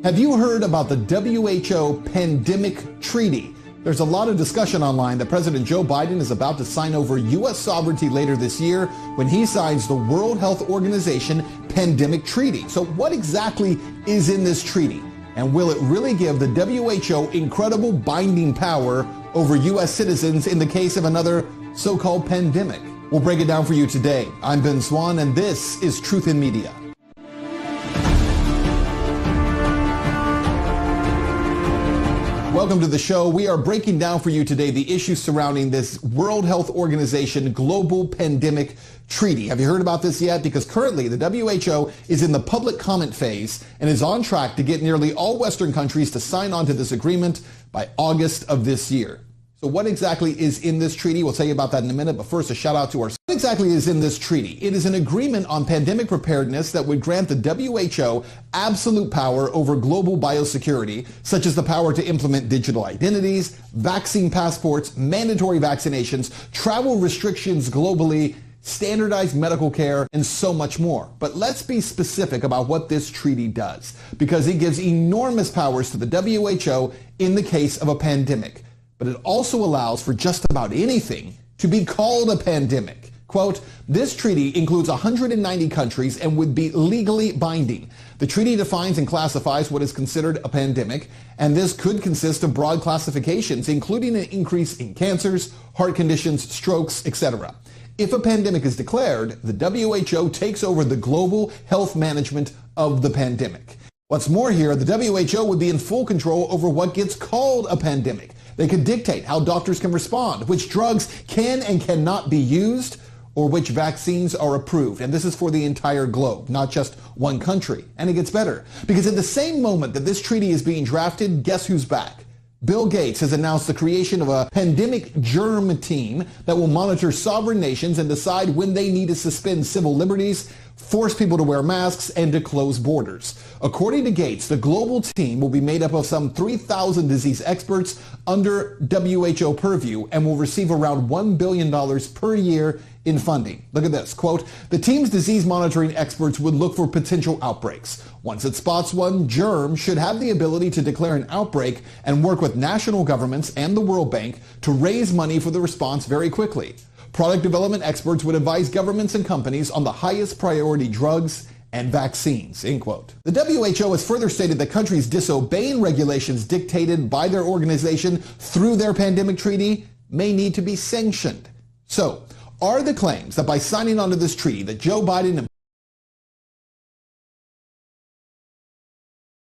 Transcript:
Have you heard about the WHO Pandemic Treaty? There's a lot of discussion online that President Joe Biden is about to sign over U.S. sovereignty later this year when he signs the World Health Organization Pandemic Treaty. So what exactly is in this treaty? And will it really give the WHO incredible binding power over U.S. citizens in the case of another so-called pandemic? We'll break it down for you today. I'm Ben Swan, and this is Truth in Media. Welcome to the show. We are breaking down for you today the issues surrounding this World Health Organization Global Pandemic Treaty. Have you heard about this yet? Because currently the WHO is in the public comment phase and is on track to get nearly all Western countries to sign on to this agreement by August of this year. So what exactly is in this treaty? We'll tell you about that in a minute, but first a shout out to our... What exactly is in this treaty? It is an agreement on pandemic preparedness that would grant the WHO absolute power over global biosecurity, such as the power to implement digital identities, vaccine passports, mandatory vaccinations, travel restrictions globally, standardized medical care, and so much more. But let's be specific about what this treaty does, because it gives enormous powers to the WHO in the case of a pandemic. But it also allows for just about anything to be called a pandemic. Quote, this treaty includes 190 countries and would be legally binding. The treaty defines and classifies what is considered a pandemic, and this could consist of broad classifications, including an increase in cancers, heart conditions, strokes, etc. If a pandemic is declared, the WHO takes over the global health management of the pandemic. What's more here, the WHO would be in full control over what gets called a pandemic. They could dictate how doctors can respond, which drugs can and cannot be used, or which vaccines are approved. And this is for the entire globe, not just one country. And it gets better, because at the same moment that this treaty is being drafted, guess who's back? Bill Gates has announced the creation of a pandemic germ team that will monitor sovereign nations and decide when they need to suspend civil liberties, force people to wear masks, and to close borders. According to Gates, the global team will be made up of some 3,000 disease experts under WHO purview and will receive around $1 billion per year in funding. Look at this, quote, the team's disease monitoring experts would look for potential outbreaks. Once it spots one, germ should have the ability to declare an outbreak and work with national governments and the World Bank to raise money for the response very quickly. Product development experts would advise governments and companies on the highest priority drugs and vaccines, end quote. The WHO has further stated that countries disobeying regulations dictated by their organization through their pandemic treaty may need to be sanctioned. So, are the claims that by signing onto this treaty that Joe Biden